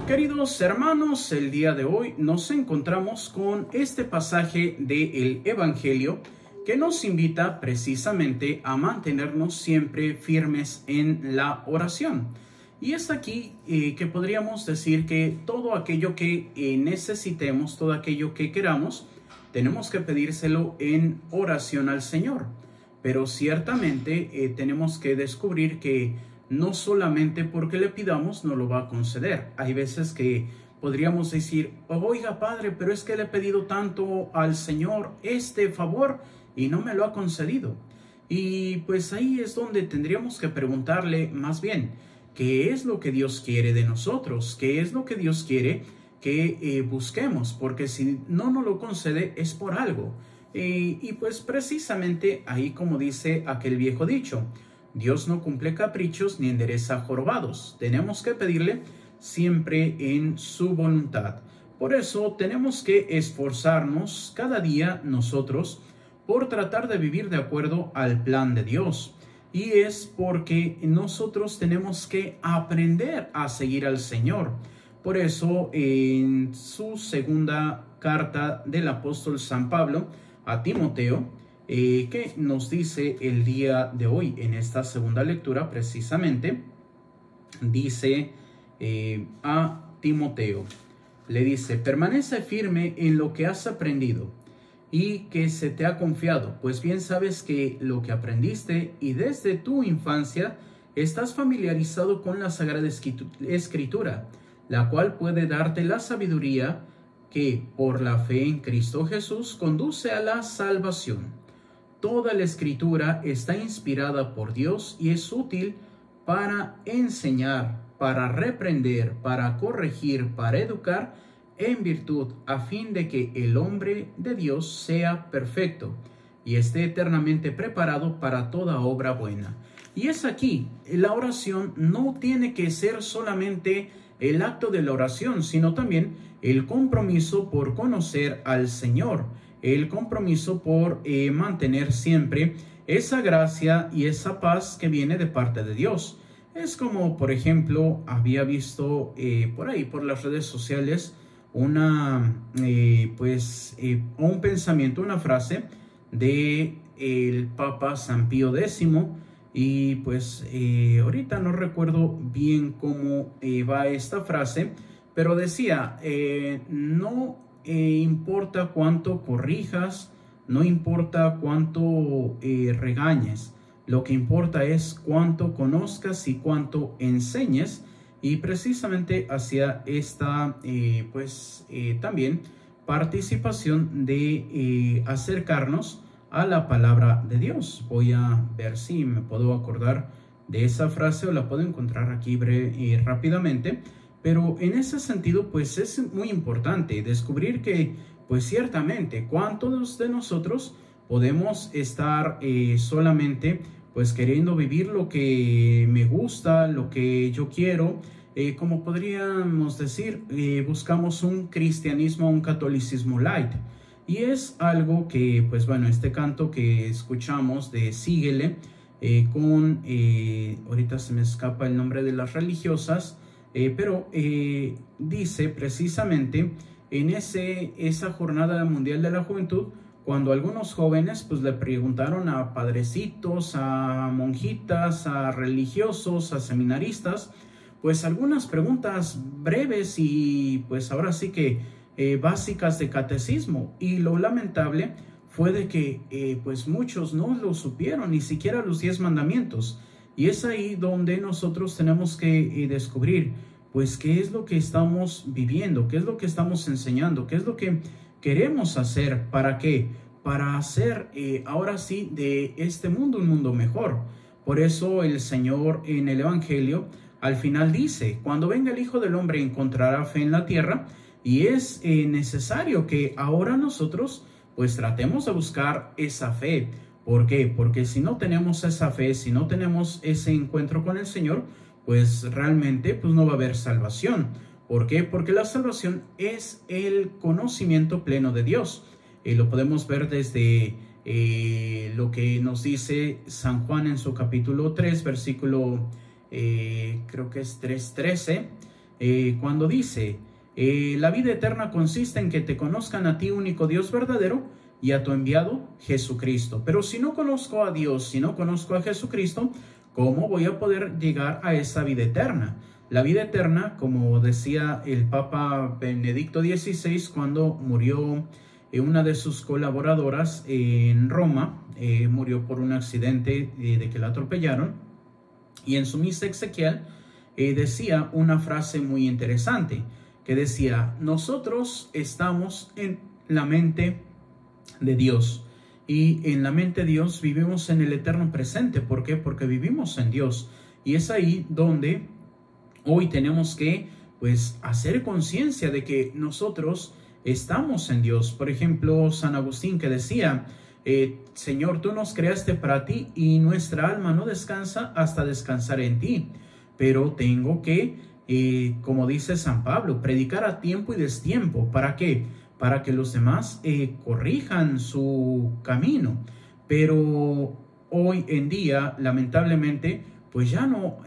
Queridos hermanos, el día de hoy nos encontramos con este pasaje del Evangelio que nos invita precisamente a mantenernos siempre firmes en la oración. Y es aquí que podríamos decir que todo aquello que necesitemos, todo aquello que queramos, tenemos que pedírselo en oración al Señor. Pero ciertamente tenemos que descubrir que no solamente porque le pidamos no lo va a conceder. Hay veces que podríamos decir, oiga Padre, pero es que le he pedido tanto al Señor este favor y no me lo ha concedido. Y pues ahí es donde tendríamos que preguntarle más bien, ¿qué es lo que Dios quiere de nosotros? ¿Qué es lo que Dios quiere que busquemos? Porque si no nos lo concede es por algo. Y pues precisamente ahí, como dice aquel viejo dicho, Dios no cumple caprichos ni endereza jorobados. Tenemos que pedirle siempre en su voluntad. Por eso tenemos que esforzarnos cada día nosotros por tratar de vivir de acuerdo al plan de Dios. Y es porque nosotros tenemos que aprender a seguir al Señor. Por eso en su segunda carta del apóstol San Pablo a Timoteo, que nos dice el día de hoy en esta segunda lectura, precisamente dice a Timoteo, le dice: permanece firme en lo que has aprendido y que se te ha confiado, pues bien sabes que lo que aprendiste y desde tu infancia estás familiarizado con la Sagrada Escritura, la cual puede darte la sabiduría que por la fe en Cristo Jesús conduce a la salvación. Toda la Escritura está inspirada por Dios y es útil para enseñar, para reprender, para corregir, para educar en virtud, a fin de que el hombre de Dios sea perfecto y esté eternamente preparado para toda obra buena. Y es aquí, la oración no tiene que ser solamente el acto de la oración, sino también el compromiso por conocer al Señor, el compromiso por mantener siempre esa gracia y esa paz que viene de parte de Dios. Es como, por ejemplo, había visto por ahí, por las redes sociales, un pensamiento, una frase de el Papa San Pío X, y pues ahorita no recuerdo bien cómo va esta frase, pero decía, no importa cuánto corrijas, no importa cuánto regañes, lo que importa es cuánto conozcas y cuánto enseñes. Y precisamente hacia esta también participación de acercarnos a la palabra de Dios. Voy a ver si me puedo acordar de esa frase o la puedo encontrar aquí rápidamente. Pero en ese sentido, pues es muy importante descubrir que, pues ciertamente, ¿cuántos de nosotros podemos estar solamente, pues queriendo vivir lo que me gusta, lo que yo quiero? Como podríamos decir, buscamos un cristianismo, un catolicismo light. Y es algo que, pues bueno, este canto que escuchamos de Síguele, ahorita se me escapa el nombre de las religiosas, pero dice precisamente en esa jornada mundial de la juventud, cuando algunos jóvenes pues le preguntaron a padrecitos, a monjitas, a religiosos, a seminaristas, pues algunas preguntas breves y pues ahora sí que básicas de catecismo, y lo lamentable fue de que pues muchos no lo supieron, ni siquiera los 10 mandamientos. Y es ahí donde nosotros tenemos que descubrir, pues, qué es lo que estamos viviendo, qué es lo que estamos enseñando, qué es lo que queremos hacer. ¿Para qué? Para hacer ahora sí de este mundo un mundo mejor. Por eso el Señor en el Evangelio al final dice: cuando venga el Hijo del Hombre encontrará fe en la tierra. Y es necesario que ahora nosotros pues tratemos de buscar esa fe. ¿Por qué? Porque si no tenemos esa fe, si no tenemos ese encuentro con el Señor, pues realmente pues no va a haber salvación. ¿Por qué? Porque la salvación es el conocimiento pleno de Dios. Lo podemos ver desde lo que nos dice San Juan en su capítulo 3, versículo creo que es 3:13, cuando dice, la vida eterna consiste en que te conozcan a ti, único Dios verdadero, y a tu enviado Jesucristo. Pero si no conozco a Dios, si no conozco a Jesucristo, ¿cómo voy a poder llegar a esa vida eterna? La vida eterna, como decía el Papa Benedicto XVI cuando murió una de sus colaboradoras en Roma, murió por un accidente de que la atropellaron, y en su misa exequial decía una frase muy interesante, que decía, nosotros estamos en la mente de Dios, y en la mente de Dios vivimos en el eterno presente. ¿Por qué? Porque vivimos en Dios, y es ahí donde hoy tenemos que pues hacer conciencia de que nosotros estamos en Dios. Por ejemplo, San Agustín, que decía, Señor, tú nos creaste para ti y nuestra alma no descansa hasta descansar en ti. Pero tengo que, como dice San Pablo, predicar a tiempo y destiempo. ¿Para qué? Para que los demás corrijan su camino. Pero hoy en día, lamentablemente, pues ya no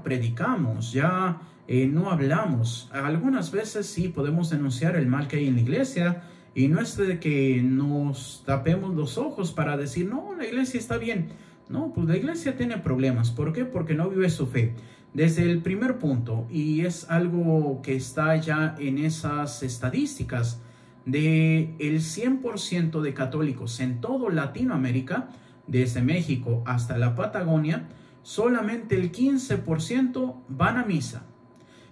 predicamos, ya no hablamos. Algunas veces sí podemos denunciar el mal que hay en la iglesia, y no es de que nos tapemos los ojos para decir, no, la iglesia está bien. No, pues la iglesia tiene problemas. ¿Por qué? Porque no vive su fe. Desde el primer punto, y es algo que está ya en esas estadísticas, de el 100% de católicos en todo Latinoamérica, desde México hasta la Patagonia, solamente el 15% van a misa.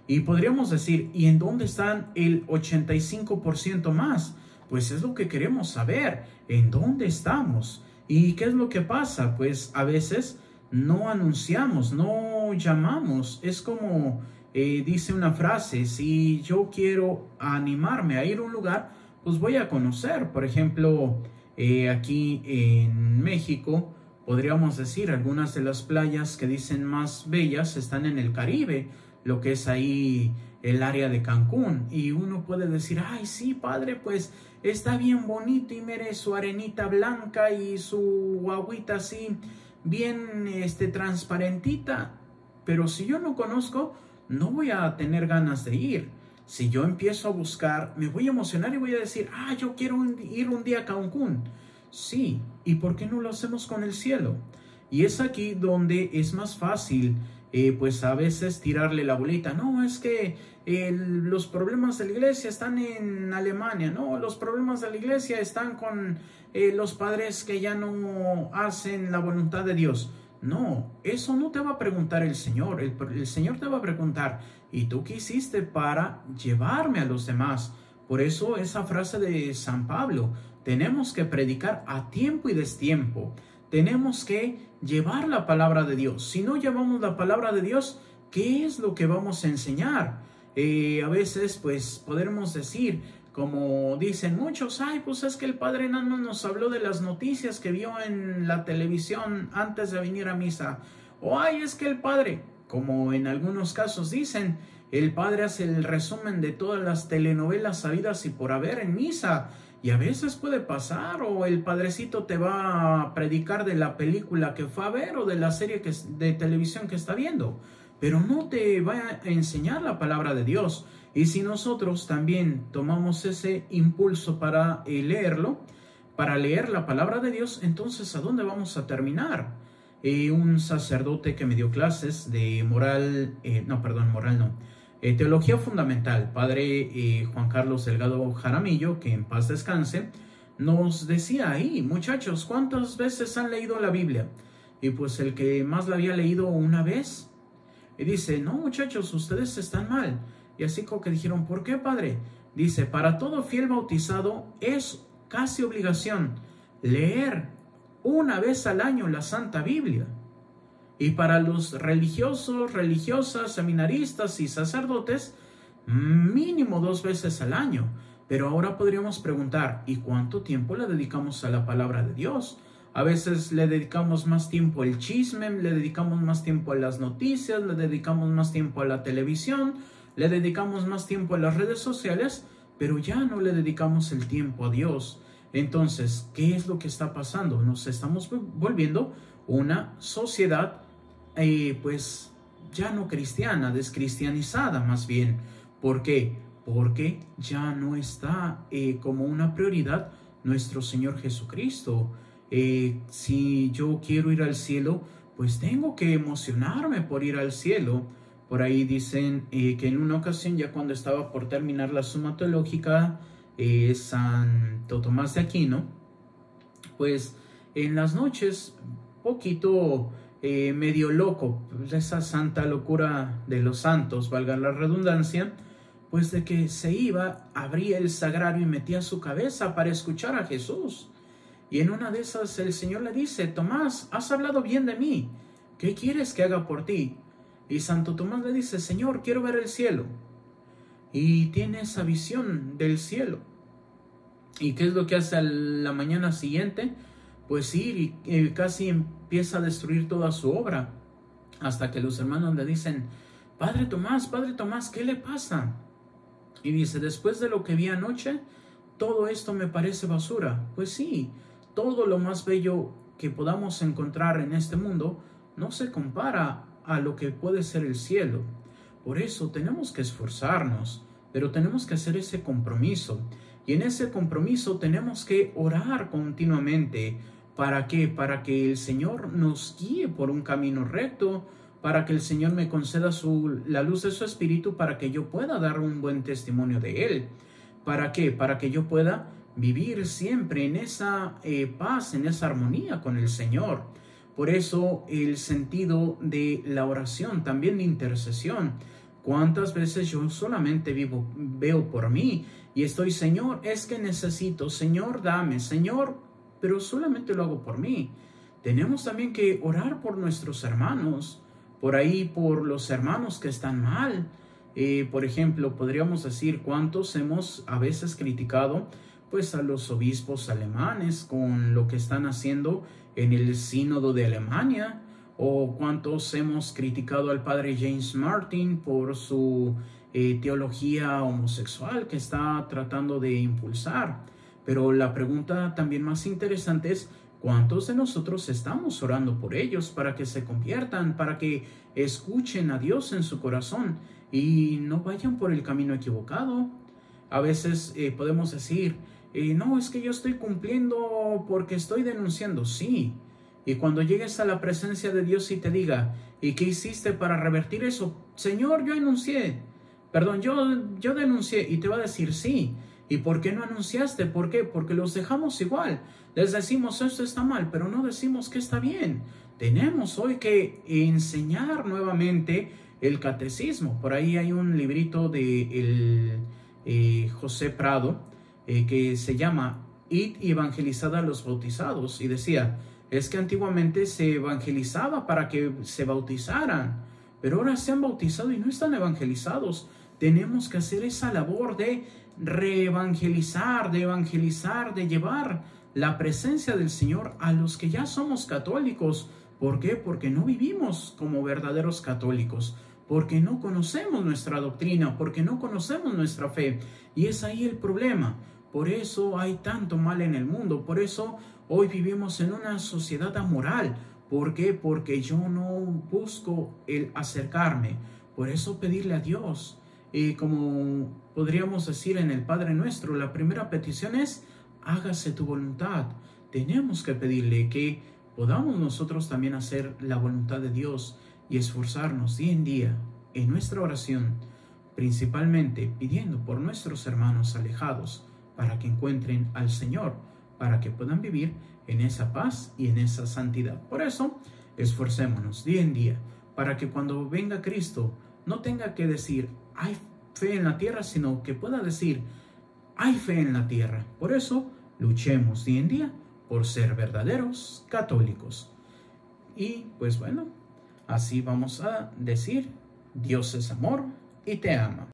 Y podríamos decir, ¿y en dónde están el 85% más? Pues es lo que queremos saber, ¿en dónde estamos? ¿Y qué es lo que pasa? Pues a veces no anunciamos, no llamamos. Es como dice una frase, si yo quiero animarme a ir a un lugar, pues voy a conocer. Por ejemplo, aquí en México, podríamos decir, algunas de las playas que dicen más bellas están en el Caribe, lo que es ahí el área de Cancún. Y uno puede decir, ay, sí, padre, pues está bien bonito y mire su arenita blanca y su agüita así bien transparentita. Pero si yo no conozco, no voy a tener ganas de ir. Si yo empiezo a buscar, me voy a emocionar y voy a decir, ah, yo quiero ir un día a Cancún. Sí, ¿y por qué no lo hacemos con el cielo? Y es aquí donde es más fácil, pues a veces tirarle la bolita. No, es que los problemas de la iglesia están en Alemania. No, los problemas de la iglesia están con los padres que ya no hacen la voluntad de Dios. No, eso no te va a preguntar el Señor. El Señor te va a preguntar, ¿y tú qué hiciste para llevarme a los demás? Por eso esa frase de San Pablo, tenemos que predicar a tiempo y destiempo. Tenemos que llevar la palabra de Dios. Si no llevamos la palabra de Dios, ¿qué es lo que vamos a enseñar? A veces pues podremos decir, como dicen muchos, ay, pues es que el Padre Nano nos habló de las noticias que vio en la televisión antes de venir a misa. O ay, es que el Padre, como en algunos casos dicen, el Padre hace el resumen de todas las telenovelas habidas y por haber en misa. Y a veces puede pasar, o el padrecito te va a predicar de la película que fue a ver o de la serie de televisión que está viendo, pero no te va a enseñar la palabra de Dios. Y si nosotros también tomamos ese impulso para leerlo, para leer la palabra de Dios, entonces ¿a dónde vamos a terminar? Un sacerdote que me dio clases de teología fundamental, padre Juan Carlos Delgado Jaramillo, que en paz descanse, nos decía ahí, muchachos, ¿cuántas veces han leído la Biblia? Y pues el que más la había leído una vez, y dice, no muchachos, ustedes están mal. Y así como que dijeron, ¿por qué, padre? Dice, para todo fiel bautizado es casi obligación leer una vez al año la Santa Biblia. Y para los religiosos, religiosas, seminaristas y sacerdotes, mínimo 2 veces al año. Pero ahora podríamos preguntar, ¿y cuánto tiempo le dedicamos a la palabra de Dios? A veces le dedicamos más tiempo al chisme, le dedicamos más tiempo a las noticias, le dedicamos más tiempo a la televisión, le dedicamos más tiempo a las redes sociales, pero ya no le dedicamos el tiempo a Dios. Entonces, ¿qué es lo que está pasando? Nos estamos volviendo una sociedad pues ya no cristiana, descristianizada más bien. ¿Por qué? Porque ya no está como una prioridad nuestro Señor Jesucristo. Si yo quiero ir al cielo, pues tengo que emocionarme por ir al cielo. Por ahí dicen que en una ocasión, ya cuando estaba por terminar la Suma Teológica, Santo Tomás de Aquino, pues en las noches, poquito medio loco, esa santa locura de los santos, valga la redundancia, pues de que se iba, abría el sagrario y metía su cabeza para escuchar a Jesús. Y en una de esas el Señor le dice: Tomás, has hablado bien de mí, ¿qué quieres que haga por ti? Y Santo Tomás le dice: Señor, quiero ver el cielo. Y tiene esa visión del cielo. ¿Y qué es lo que hace a la mañana siguiente? Pues ir y casi empieza a destruir toda su obra, hasta que los hermanos le dicen: Padre Tomás, ¿qué le pasa? Y dice: después de lo que vi anoche, todo esto me parece basura. Pues sí, todo lo más bello que podamos encontrar en este mundo no se compara a lo que puede ser el cielo. Por eso tenemos que esforzarnos, pero tenemos que hacer ese compromiso. Y en ese compromiso tenemos que orar continuamente. ¿Para qué? Para que el Señor nos guíe por un camino recto, para que el Señor me conceda la luz de su Espíritu, para que yo pueda dar un buen testimonio de Él. ¿Para qué? Para que yo pueda vivir siempre en esa paz, en esa armonía con el Señor. Por eso el sentido de la oración, también de intercesión. ¿Cuántas veces yo solamente veo por mí y estoy: Señor, es que necesito, Señor, dame, Señor, pero solamente lo hago por mí? Tenemos también que orar por nuestros hermanos, por ahí, por los hermanos que están mal. Por ejemplo, podríamos decir cuántos hemos a veces criticado pues a los obispos alemanes con lo que están haciendo en el sínodo de Alemania, o cuántos hemos criticado al padre James Martin por su teología homosexual que está tratando de impulsar. Pero la pregunta también más interesante es: ¿cuántos de nosotros estamos orando por ellos para que se conviertan, para que escuchen a Dios en su corazón y no vayan por el camino equivocado? A veces podemos decir: no, es que yo estoy cumpliendo porque estoy denunciando. Sí. Y cuando llegues a la presencia de Dios y te diga: ¿y qué hiciste para revertir eso? Señor, yo denuncié. Y te va a decir: sí. ¿Y por qué no anunciaste? ¿Por qué? Porque los dejamos igual. Les decimos: esto está mal, pero no decimos que está bien. Tenemos hoy que enseñar nuevamente el catecismo. Por ahí hay un librito de José Prado que se llama Id y evangelizad a los bautizados. Y decía: es que antiguamente se evangelizaba para que se bautizaran, pero ahora se han bautizado y no están evangelizados. Tenemos que hacer esa labor de reevangelizar, de llevar la presencia del Señor a los que ya somos católicos. ¿Por qué? Porque no vivimos como verdaderos católicos, porque no conocemos nuestra doctrina, porque no conocemos nuestra fe. Y es ahí el problema. Por eso hay tanto mal en el mundo. Por eso hoy vivimos en una sociedad amoral. ¿Por qué? Porque yo no busco el acercarme. Por eso pedirle a Dios. Como podríamos decir en el Padre Nuestro, la primera petición es: hágase tu voluntad. Tenemos que pedirle que podamos nosotros también hacer la voluntad de Dios y esforzarnos día en día en nuestra oración, principalmente pidiendo por nuestros hermanos alejados, para que encuentren al Señor, para que puedan vivir en esa paz y en esa santidad. Por eso, esforcémonos día en día, para que cuando venga Cristo no tenga que decir: hay fe en la tierra, sino que pueda decir: hay fe en la tierra. Por eso, luchemos día en día por ser verdaderos católicos. Y pues bueno, así vamos a decir: Dios es amor y te ama.